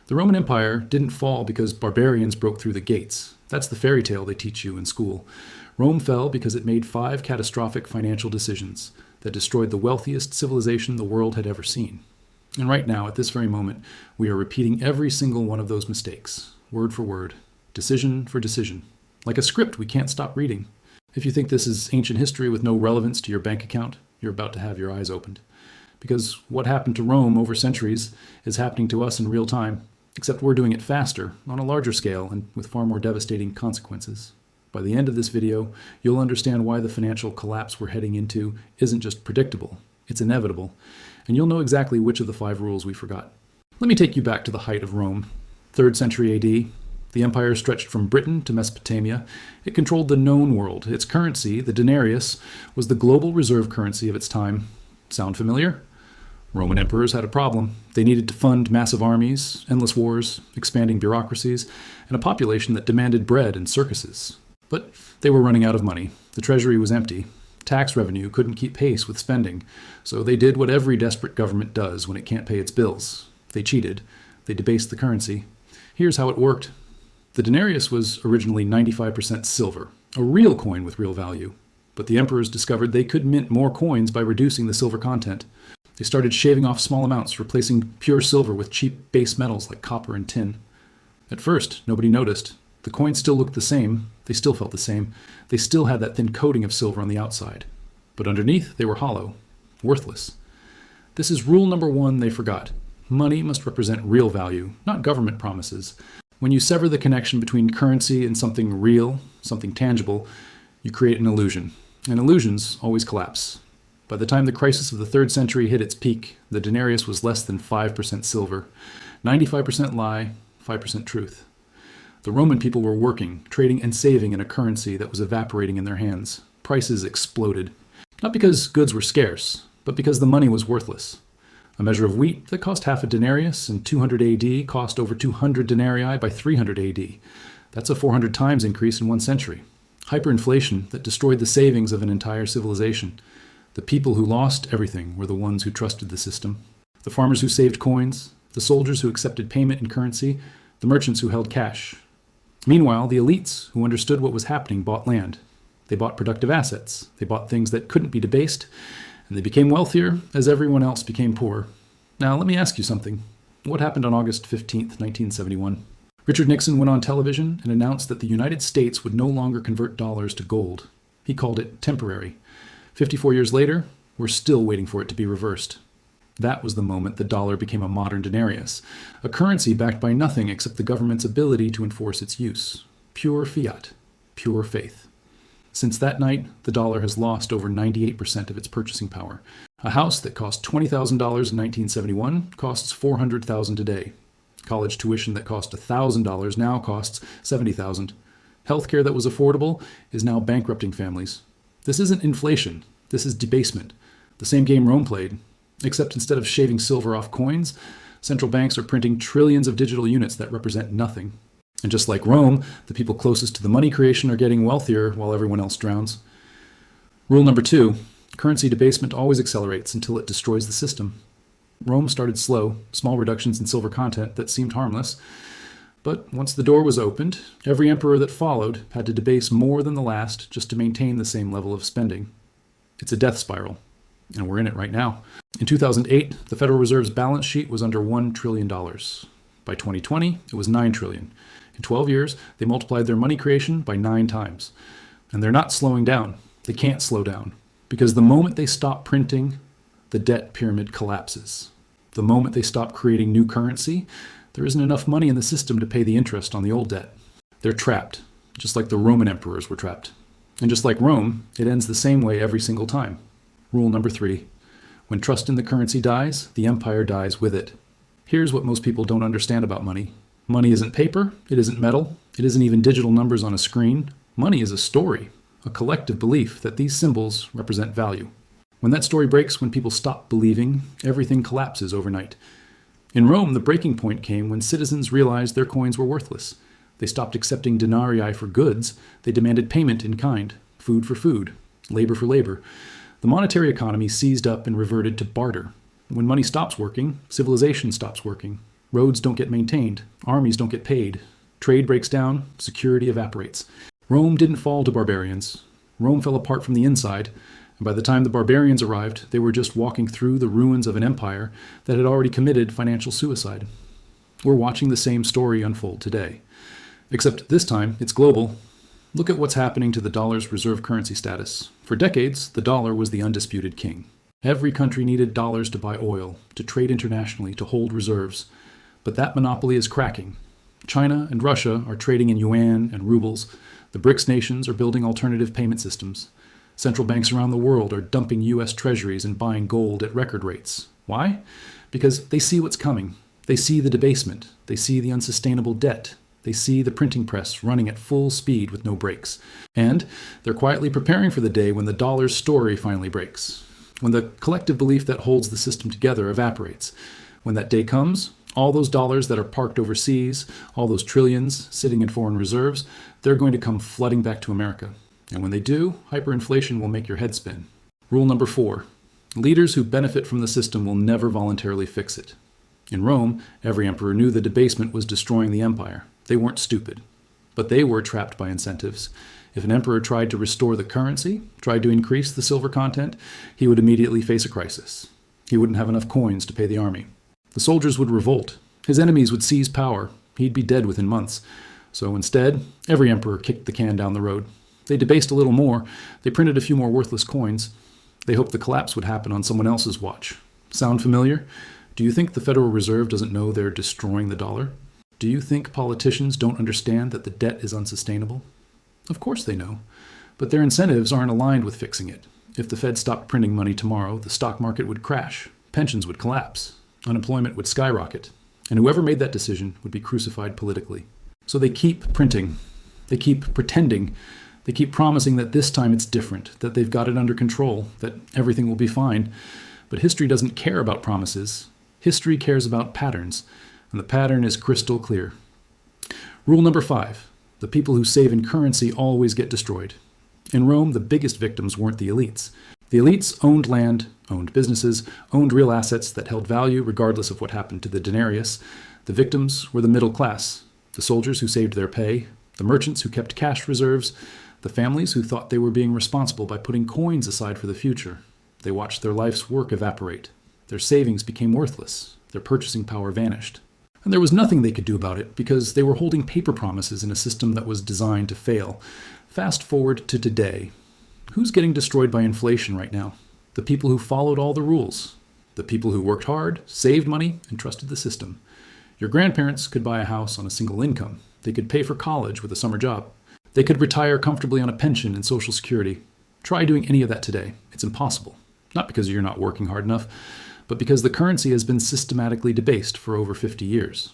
The Roman Empire didn't fall because barbarians broke through the gates. That's the fairy tale they teach you in school. Rome fell because it made 5 catastrophic financial decisions that destroyed the wealthiest civilization the world had ever seen. And right now, at this very moment, we are repeating every single one of those mistakes, word for word, decision for decision, like a script we can't stop reading. If you think this is ancient history with no relevance to your bank account, you're about to have your eyes opened. Because what happened to Rome over centuries is happening to us in real time, except we're doing it faster, on a larger scale, and with far more devastating consequences. By the end of this video, you'll understand why the financial collapse we're heading into isn't just predictable, it's inevitable, and you'll know exactly which of the 5 rules we forgot. Let me take you back to the height of Rome. 3rd century AD, the empire stretched from Britain to Mesopotamia. It controlled the known world. Its currency, the denarius, was the global reserve currency of its time. Sound familiar? Roman emperors had a problem. They needed to fund massive armies, endless wars, expanding bureaucracies, and a population that demanded bread and circuses. But they were running out of money. The treasury was empty. Tax revenue couldn't keep pace with spending, so they did what every desperate government does when it can't pay its bills. They cheated. They debased the currency. Here's how it worked. The denarius was originally 95% silver, a real coin with real value. But the emperors discovered they could mint more coins by reducing the silver content. They started shaving off small amounts, replacing pure silver with cheap base metals like copper and tin. At first, nobody noticed. The coins still looked the same. They still felt the same. They still had that thin coating of silver on the outside. But underneath, they were hollow, worthless. This is rule number 1 they forgot. Money must represent real value, not government promises. When you sever the connection between currency and something real, something tangible, you create an illusion. And illusions always collapse. By the time the crisis of the 3rd century hit its peak, the denarius was less than 5% silver, 95% lie, 5% truth. The Roman people were working, trading and saving in a currency that was evaporating in their hands. Prices exploded. Not because goods were scarce, but because the money was worthless. A measure of wheat that cost half a denarius in 200 AD cost over 200 denarii by 300 AD. That's a 400 times increase in 1 century. Hyperinflation that destroyed the savings of an entire civilization. The people who lost everything were the ones who trusted the system. The farmers who saved coins, the soldiers who accepted payment in currency, the merchants who held cash. Meanwhile, the elites who understood what was happening bought land. They bought productive assets. They bought things that couldn't be debased, and they became wealthier as everyone else became poor. Now, let me ask you something. What happened on August 15th, 1971? Richard Nixon went on television and announced that the United States would no longer convert dollars to gold. He called it temporary. 54 years later, we're still waiting for it to be reversed. That was the moment the dollar became a modern denarius, a currency backed by nothing except the government's ability to enforce its use. Pure fiat, pure faith. Since that night, the dollar has lost over 98% of its purchasing power. A house that cost $20,000 in 1971 costs $400,000 today. College tuition that cost $1,000 now costs $70,000. Healthcare that was affordable is now bankrupting families. This isn't inflation. This is debasement. The same game Rome played. Except instead of shaving silver off coins, central banks are printing trillions of digital units that represent nothing. And just like Rome, the people closest to the money creation are getting wealthier while everyone else drowns. Rule number 2, currency debasement always accelerates until it destroys the system. Rome started slow, small reductions in silver content that seemed harmless. But once the door was opened, every emperor that followed had to debase more than the last just to maintain the same level of spending. It's a death spiral. And we're in it right now. In 2008, the Federal Reserve's balance sheet was under $1 trillion. By 2020, it was $9 trillion. In 12 years, they multiplied their money creation by 9 times. And they're not slowing down. They can't slow down. Because the moment they stop printing, the debt pyramid collapses. The moment they stop creating new currency, there isn't enough money in the system to pay the interest on the old debt. They're trapped, just like the Roman emperors were trapped. And just like Rome, it ends the same way every single time. Rule number 3. When trust in the currency dies, the empire dies with it. Here's what most people don't understand about money. Money isn't paper, it isn't metal, it isn't even digital numbers on a screen. Money is a story, a collective belief that these symbols represent value. When that story breaks, when people stop believing, everything collapses overnight. In Rome, the breaking point came when citizens realized their coins were worthless. They stopped accepting denarii for goods, they demanded payment in kind, food for food, labor for labor. The monetary economy seized up and reverted to barter. When money stops working, civilization stops working. Roads don't get maintained. Armies don't get paid. Trade breaks down. Security evaporates. Rome didn't fall to barbarians. Rome fell apart from the inside, and by the time the barbarians arrived, they were just walking through the ruins of an empire that had already committed financial suicide. We're watching the same story unfold today. Except this time, it's global. Look at what's happening to the dollar's reserve currency status. For decades, the dollar was the undisputed king. Every country needed dollars to buy oil, to trade internationally, to hold reserves. But that monopoly is cracking. China and Russia are trading in yuan and rubles. The BRICS nations are building alternative payment systems. Central banks around the world are dumping U.S. treasuries and buying gold at record rates. Why? Because they see what's coming. They see the debasement. They see the unsustainable debt. They see the printing press running at full speed with no brakes. And they're quietly preparing for the day when the dollar's story finally breaks. When the collective belief that holds the system together evaporates. When that day comes, all those dollars that are parked overseas, all those trillions sitting in foreign reserves, they're going to come flooding back to America. And when they do, hyperinflation will make your head spin. Rule number 4. Leaders who benefit from the system will never voluntarily fix it. In Rome, every emperor knew the debasement was destroying the empire. They weren't stupid. But they were trapped by incentives. If an emperor tried to restore the currency, tried to increase the silver content, he would immediately face a crisis. He wouldn't have enough coins to pay the army. The soldiers would revolt. His enemies would seize power. He'd be dead within months. So instead, every emperor kicked the can down the road. They debased a little more. They printed a few more worthless coins. They hoped the collapse would happen on someone else's watch. Sound familiar? Do you think the Federal Reserve doesn't know they're destroying the dollar? Do you think politicians don't understand that the debt is unsustainable? Of course they know. But their incentives aren't aligned with fixing it. If the Fed stopped printing money tomorrow, the stock market would crash. Pensions would collapse. Unemployment would skyrocket. And whoever made that decision would be crucified politically. So they keep printing. They keep pretending. They keep promising that this time it's different, that they've got it under control, that everything will be fine. But history doesn't care about promises. History cares about patterns, and the pattern is crystal clear. Rule number 5. The people who save in currency always get destroyed. In Rome, the biggest victims weren't the elites. The elites owned land, owned businesses, owned real assets that held value regardless of what happened to the denarius. The victims were the middle class, the soldiers who saved their pay, the merchants who kept cash reserves, the families who thought they were being responsible by putting coins aside for the future. They watched their life's work evaporate. Their savings became worthless. Their purchasing power vanished. And there was nothing they could do about it because they were holding paper promises in a system that was designed to fail. Fast forward to today. Who's getting destroyed by inflation right now? The people who followed all the rules. The people who worked hard, saved money, and trusted the system. Your grandparents could buy a house on a single income. They could pay for college with a summer job. They could retire comfortably on a pension and Social Security. Try doing any of that today. It's impossible. Not because you're not working hard enough, but because the currency has been systematically debased for over 50 years.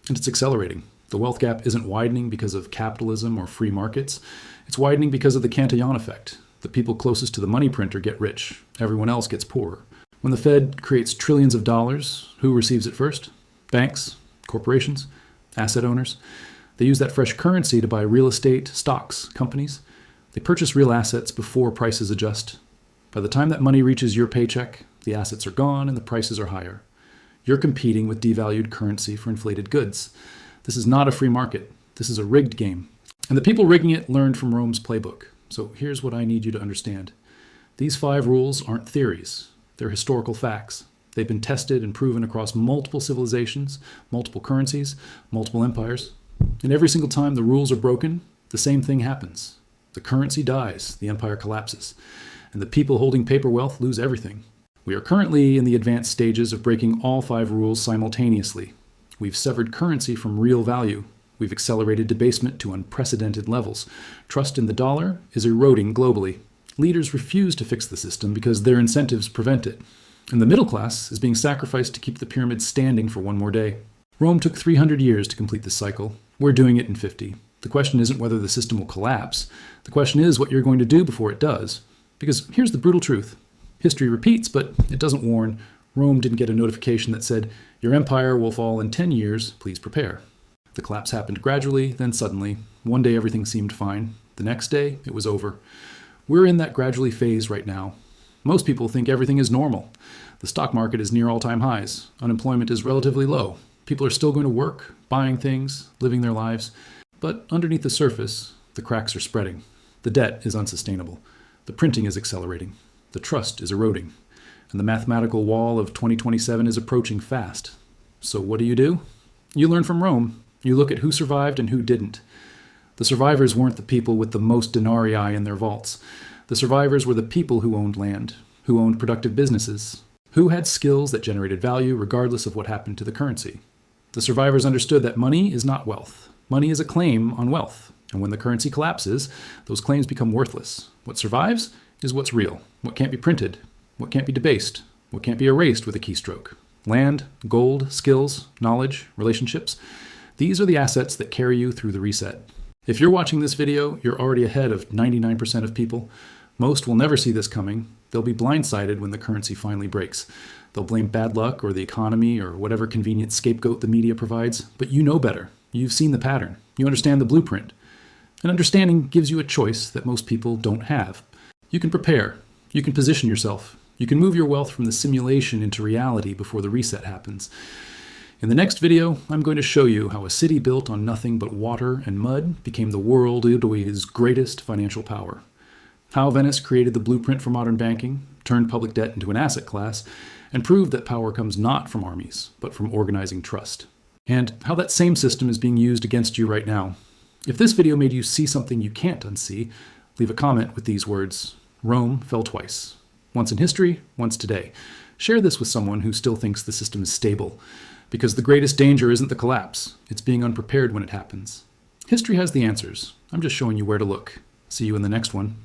And it's accelerating. The wealth gap isn't widening because of capitalism or free markets. It's widening because of the Cantillon effect. The people closest to the money printer get rich. Everyone else gets poorer. When the Fed creates trillions of dollars, who receives it first? Banks, corporations, asset owners. They use that fresh currency to buy real estate, stocks, companies. They purchase real assets before prices adjust. By the time that money reaches your paycheck, the assets are gone and the prices are higher. You're competing with devalued currency for inflated goods. This is not a free market. This is a rigged game. And the people rigging it learned from Rome's playbook. So here's what I need you to understand. These 5 rules aren't theories. They're historical facts. They've been tested and proven across multiple civilizations, multiple currencies, multiple empires. And every single time the rules are broken, the same thing happens. The currency dies, the empire collapses, and the people holding paper wealth lose everything. We are currently in the advanced stages of breaking all 5 rules simultaneously. We've severed currency from real value. We've accelerated debasement to unprecedented levels. Trust in the dollar is eroding globally. Leaders refuse to fix the system because their incentives prevent it. And the middle class is being sacrificed to keep the pyramid standing for one more day. Rome took 300 years to complete this cycle. We're doing it in 50. The question isn't whether the system will collapse. The question is what you're going to do before it does. Because here's the brutal truth. History repeats, but it doesn't warn. Rome didn't get a notification that said, your empire will fall in 10 years, please prepare. The collapse happened gradually, then suddenly. One day everything seemed fine. The next day, it was over. We're in that gradually phase right now. Most people think everything is normal. The stock market is near all-time highs. Unemployment is relatively low. People are still going to work, buying things, living their lives. But underneath the surface, the cracks are spreading. The debt is unsustainable. The printing is accelerating. The trust is eroding. And the mathematical wall of 2027 is approaching fast. So what do? You learn from Rome. You look at who survived and who didn't. The survivors weren't the people with the most denarii in their vaults. The survivors were the people who owned land, who owned productive businesses, who had skills that generated value regardless of what happened to the currency. The survivors understood that money is not wealth. Money is a claim on wealth. And when the currency collapses, those claims become worthless. What survives is what's real, what can't be printed, what can't be debased, what can't be erased with a keystroke. Land, gold, skills, knowledge, relationships. These are the assets that carry you through the reset. If you're watching this video, you're already ahead of 99% of people. Most will never see this coming. They'll be blindsided when the currency finally breaks. They'll blame bad luck or the economy or whatever convenient scapegoat the media provides. But you know better. You've seen the pattern. You understand the blueprint. And understanding gives you a choice that most people don't have. You can prepare. You can position yourself. You can move your wealth from the simulation into reality before the reset happens. In the next video, I'm going to show you how a city built on nothing but water and mud became the world's greatest financial power. How Venice created the blueprint for modern banking, turned public debt into an asset class, and proved that power comes not from armies, but from organizing trust. And how that same system is being used against you right now. If this video made you see something you can't unsee, leave a comment with these words: Rome fell twice. Once in history, once today. Share this with someone who still thinks the system is stable. Because the greatest danger isn't the collapse, it's being unprepared when it happens. History has the answers. I'm just showing you where to look. See you in the next one.